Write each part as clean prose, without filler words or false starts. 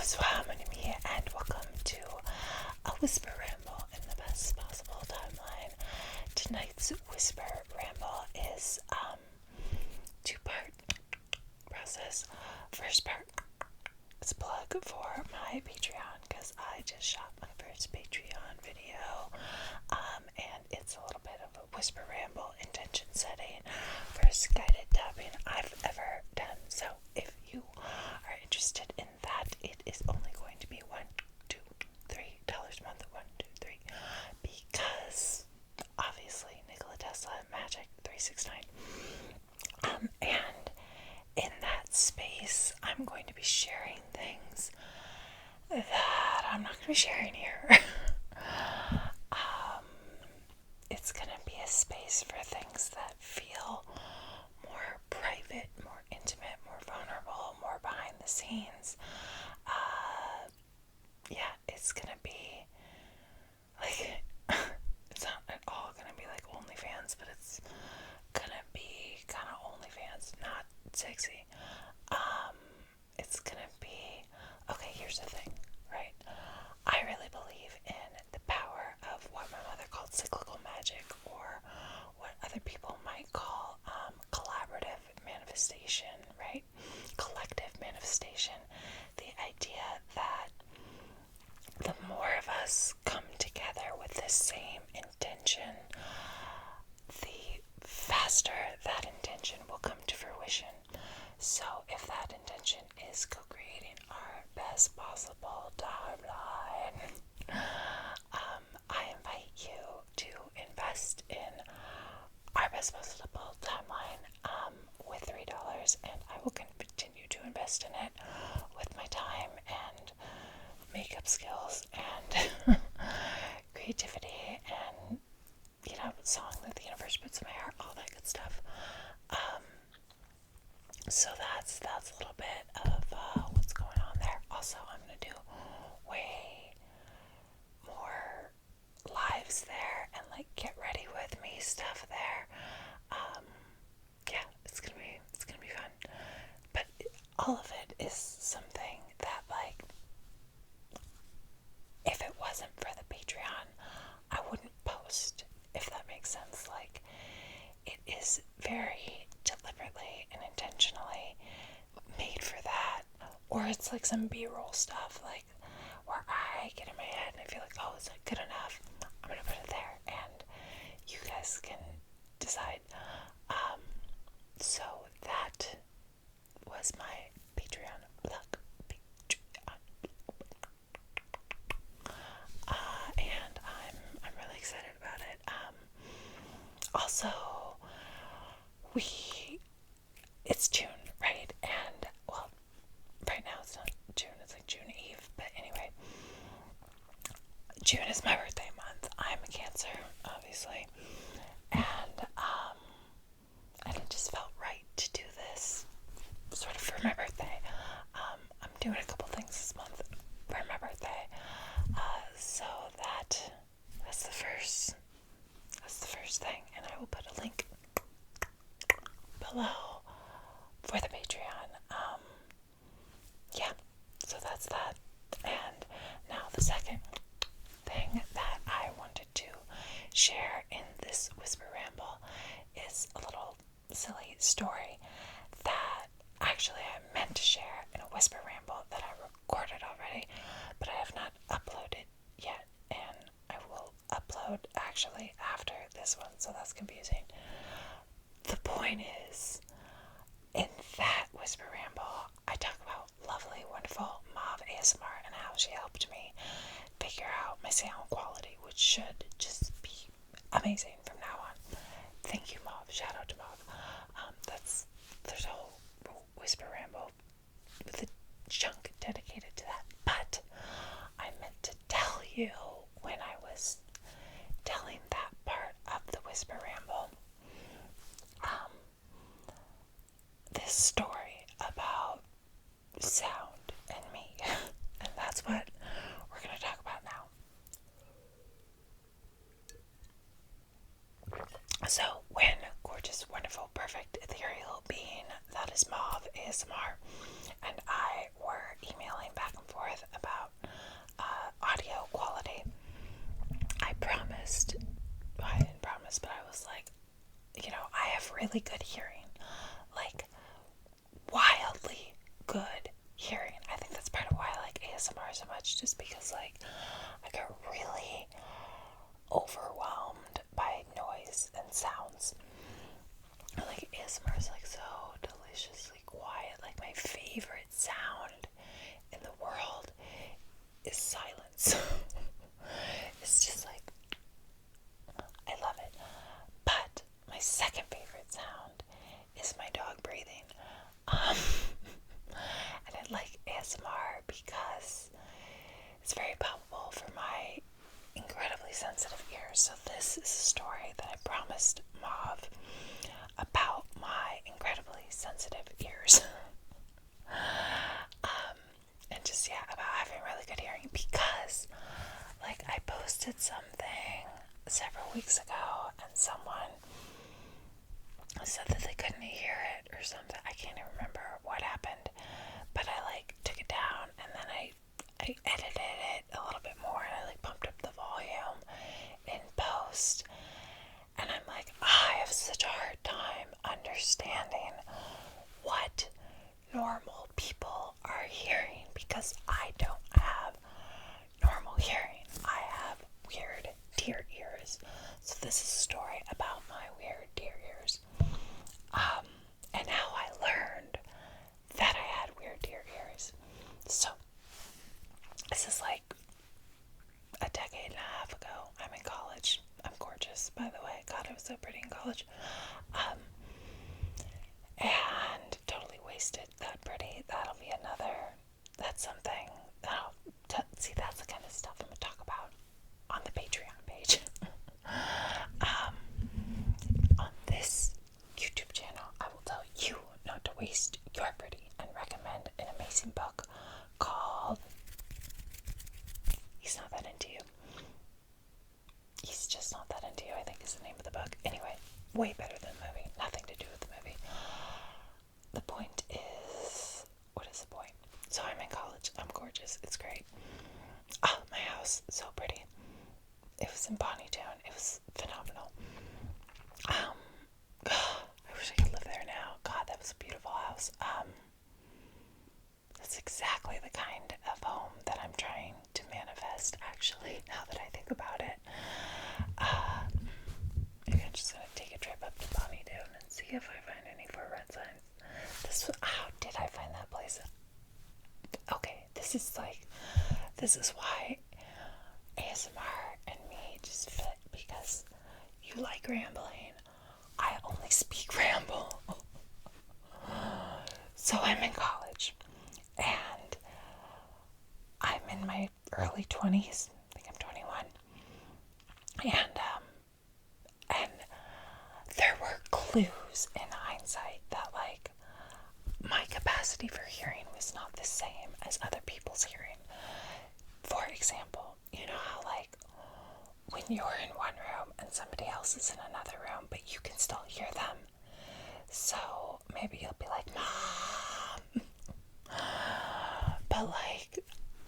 Bonsoir, mon ami, and welcome to a Whisper Ramble in the best possible timeline. Tonight's Whisper Ramble is two-part process. First part, it's a plug for my Patreon because I just shot my first Patreon video, and it's a little bit of a Whisper Ramble intention setting, first guided tapping I've ever done. So if you are interested in that, it is only going to be $1, $2, $3 a month. $1, $2, $3, because obviously Nikola Tesla, Magic 369. And in that space, I'm going to be sharing things that I'm not going to be sharing here. It's going to be a space for things that feel more private, more intimate, more vulnerable, more behind the scenes. It's going to be like, it's not at all going to be like OnlyFans, but it's going to be kind of OnlyFans, not sexy. It's going to be, okay, here's the thing, right? I really believe in the power of what my mother called cyclical magic, or what other people might call collaborative manifestation, right? Collective manifestation. The idea that the more of us come together with the same intention, the faster that intention will come to fruition. So if that intention is co-creating our best possible timeline, I invite you to invest in our best possible timeline with $3, and I will continue to invest in it with my time and makeup skills and creativity and, song that the universe puts in my heart, all that good stuff. So that's a little bit of what's going on there. Also, I'm going to do way more lives there and like get ready with me stuff there. It's gonna be fun. But all of it is something that, like, if it wasn't for the Patreon, I wouldn't post, if that makes sense. Like, it is very deliberately and intentionally made for that. Or it's like some B-roll stuff, like, where I get in my head and I feel like, oh, is that good enough? I'm gonna put it there, and you guys can decide. So that was my Patreon plug. And I'm really excited about it. Also, it's June, right? And, well, right now it's not June, it's like June Eve, but anyway, June is my birthday month. I'm a Cancer, obviously, and it just felt right to do this sort of for my birthday. I'm doing a couple things this month for my birthday, so that's the first thing, and I will put a link below for the Patreon. So that's that. And now the second thing that I wanted to share in this Whisper Ramble is a little silly story that actually I meant to share in a Whisper Ramble that I recorded already, but I have not uploaded yet, and I will upload actually after this one, so that's confusing. The point is, in that Whisper Ramble, I talk about lovely, wonderful Mauve ASMR and how she helped me figure out my sound quality, which should just be amazing from now on. Thank you, Mauve. Shout out to Mauve. There's a whole Whisper Ramble with a chunk dedicated to that. But I meant to tell you, when I was telling that part of the Whisper Ramble, this story about sound and me. And that's what we're going to talk about now. So, when gorgeous, wonderful, perfect, ethereal being that is Mauve ASMR and I were emailing back and forth really good hearing, like wildly good hearing. I think that's part of why I like ASMR so much, just because like I get really overwhelmed by noise and sounds. Like ASMR is like so deliciously quiet. Like my favorite sound in the world is silence. It's just like, I love it. But my second favorite sound is my dog breathing. And I like ASMR because it's very palpable for my incredibly sensitive ears. So this is a story that I promised Mauve about my incredibly sensitive ears. And just, yeah, about having really good hearing, because like I posted something several weeks ago and someone said that they couldn't hear it or something. I can't even remember what happened, but I like took it down and then I edited it a little bit more and I like bumped up the volume in post, and I'm like, I have such a hard time understanding what normal people are hearing because I don't have normal hearing. I have weird deer ears. So this is a story about my weird deer ears. And how I learned that I had weird deer ears. So this is like a decade and a half ago. I'm in college. I'm gorgeous, by the way. God, I was so pretty in college. And totally wasted that pretty. That'll be another, that's something. See, that's the kind of stuff I'm going to talk about on the Patreon page. On this YouTube channel, I will tell you not to waste your pretty and recommend an amazing book called He's Not That Into You. He's Just Not That Into You, I think is the name of the book. Anyway, way better than the movie. Nothing to do with the movie. The point is, what is the point? So I'm in college. I'm gorgeous. It's great. Oh, my house, so pretty. It was in Bonnytown. It was phenomenal. I wish I could live there now. God, that was a beautiful house. That's exactly the kind of home that I'm trying to manifest, actually, now that I think about it. Maybe I'm just gonna take a trip up to Bonnytown and see if I find any for rent signs. How did I find that place? Okay, this is why ASMR and me just fit, because you like rambling. I only speak ramble. So I'm in college and I'm in my early 20s. I think I'm 21. And there were clues in hindsight that like my capacity for hearing was not the same as other people's hearing. For example, you know how like when you're in one room and somebody else is in another room, but you can still hear them. So maybe you'll be like, Mom. But like,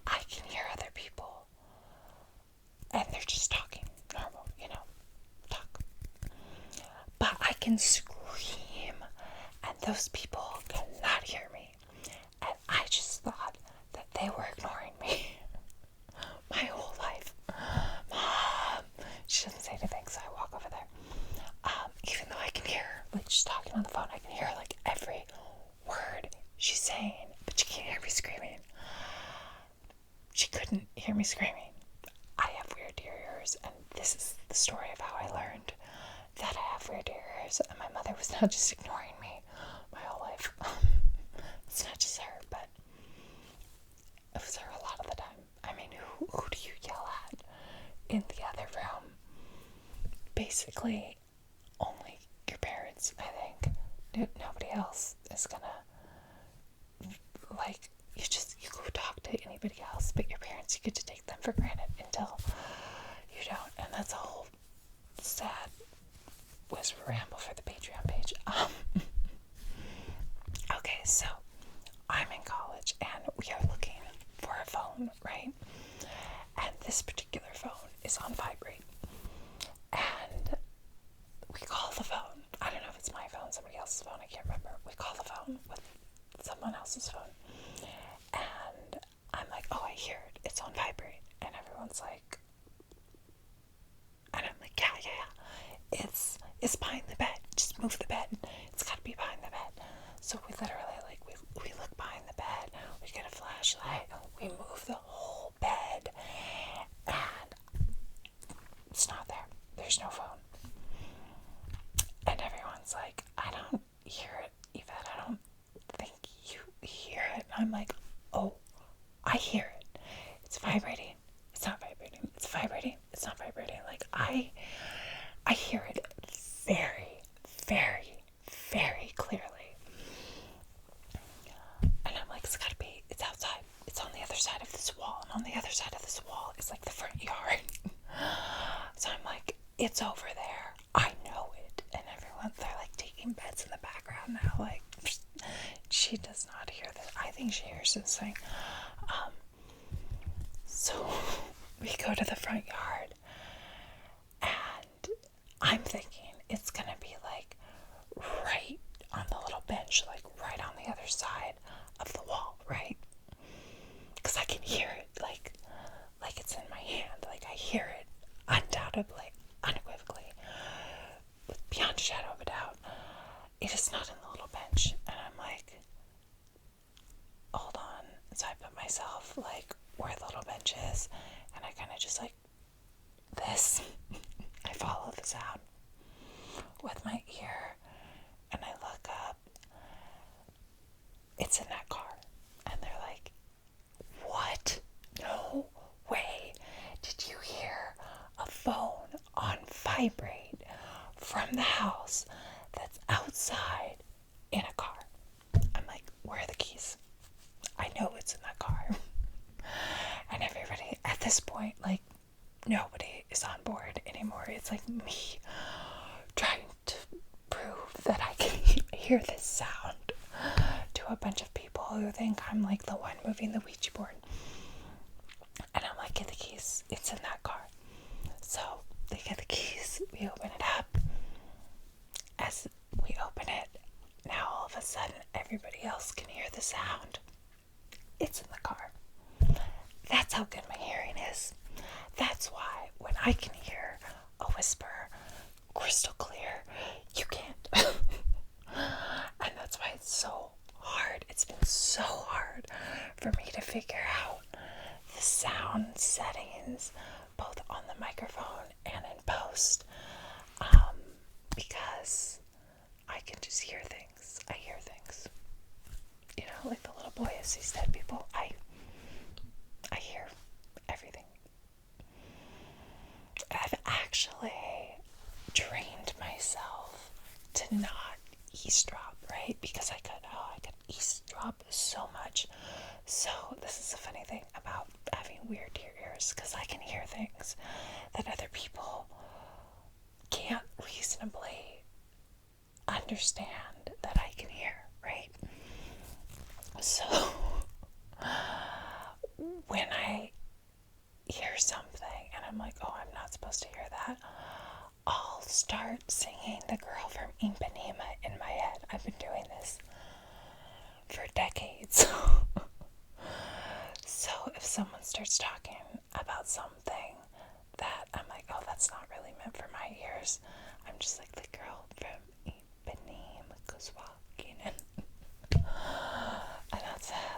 I can hear other people and they're just talking normal, talk. But I can scream and those people cannot hear me. And I just thought that they were ignoring me my whole life. Mom! She doesn't say anything, so I walk over there. Even though I can hear her, like she's talking on the phone, I can hear like every word she's saying, but she can't hear me screaming. She couldn't hear me screaming. I have weird ear ears, and this is the story of how I learned that I have weird ear ears, and my mother was not just ignoring me my whole life. It's not just her, but it was her a lot of the time. I mean, who do you yell at in the other room? Basically, only your parents, I think. Nobody else is gonna, like, you go talk to anybody else, but your parents, you get to take them for granted until you don't, and that's a whole sad whisper ramble for the Patreon page. Okay, so I'm in college and we are looking for a phone, right? And this particular phone is on vibrate. And we call the phone. I don't know if it's my phone, somebody else's phone, I can't remember. We call the phone with someone else's phone. And I'm like, oh, I hear it. It's on vibrate. And everyone's like, and I'm like, yeah. It's behind the bed. Just move the bed. It's got to be behind the bed. So we literally, like, we look behind the bed. We get a flashlight. We move the whole bed. And it's not there. There's no phone. And everyone's like, I don't hear it, Yvette. I don't think you hear it. And I'm like, oh, I hear it. It's vibrating. It's not vibrating. It's vibrating. It's not vibrating. Like, I hear it very, very, very clearly. And I'm like, it's gotta be, it's outside. It's on the other side of this wall. And on the other side of this wall is like the front yard. So I'm like, it's over there. I know it. And everyone, they're like taking bets in the background now. Like, she does not hear this. I think she hears this thing. So we go to the front yard, and I'm thinking it's gonna be like right on the little bench, like right on the other side of the wall, right? Because I can hear it, like it's in my hand. Like, I hear it undoubtedly, unequivocally, beyond a shadow of a doubt. It is not in the little bench. And I'm like, hold on. So I put myself like where the little bench is, and I kind of just like this. I follow the sound with my ear, and I look up. It's in that car. And they're like, what? No way. Did you hear a phone on vibrate from the house that's outside in a car? I'm like, where are the keys? I know it's in that car. And everybody at this point, like, nobody is on board anymore. It's like me trying to prove that I can hear this sound to a bunch of people who think I'm like the one moving the Ouija board. And I'm like, get the keys. It's in that car. So they get the keys. We open it up. As we open it, now all of a sudden everybody else can hear the sound. It's in the car. That's how good my hearing is. That's why when I can hear a whisper crystal clear, you can't. And that's why it's so hard. It's been so hard for me to figure out the sound settings, both on the microphone and in post, because I can just hear things. I hear things. You know, like the little boy who sees dead people. I hear everything. I've actually trained myself to not eavesdrop, right? Because I could eavesdrop so much. So this is a funny thing about having weird ears, because I can hear things that other people can't reasonably understand that I can hear, right? So when I hear something and I'm like, oh, I'm not supposed to hear that, I'll start singing The Girl from Ipanema in my head. I've been doing this for decades. So if someone starts talking about something that I'm like, oh, that's not really meant for my ears, I'm just like, the girl from Ipanema goes walking in. And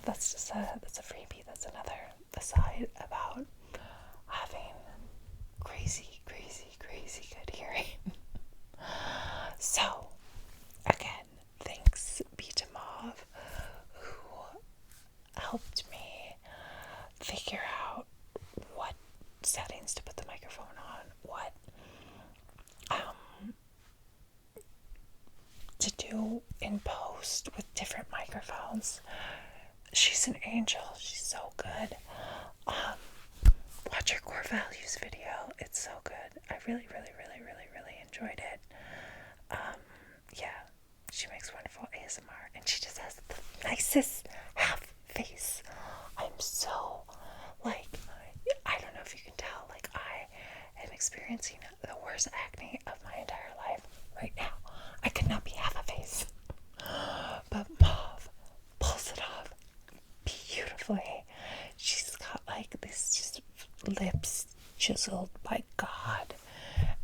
that's a freebie. That's another aside about having crazy good hearing. So again, thanks be to Mauve, who helped me figure out what settings to put the microphone on, what to do in post with different microphones. She's an angel. She's so good. Watch her core values video. It's so good. I really enjoyed it. Yeah, she makes wonderful ASMR, and she just has the nicest half face. I'm so, like, I don't know if you can tell, like, I am experiencing the worst acne of my entire life right now. I could not be half a face. beautifully. She's got like these just lips chiseled by God,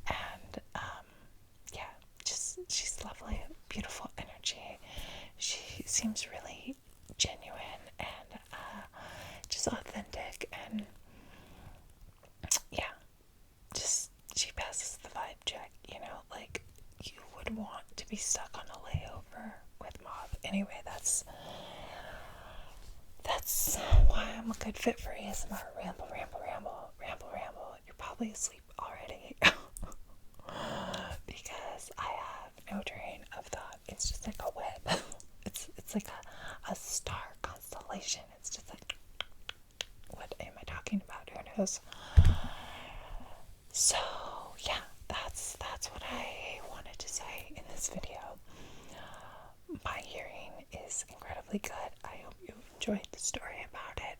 and yeah, just she's lovely, beautiful energy. She seems really genuine and just authentic, and yeah, just she passes the vibe check, you know, like you would want to be stuck on a layover with Mauve. Anyway, that's why I'm a good fit for ASMR. Ramble, ramble, ramble, ramble, ramble. You're probably asleep already. Because I have no train of thought. It's just like a web. It's like a star constellation. It's just like, what am I talking about? Who knows? So yeah, that's what I wanted to say in this video. My hearing is incredibly good. I hope you enjoyed the story about it.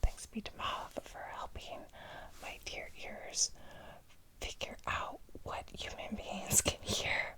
Thanks be to Mauve for helping my dear ears figure out what human beings can hear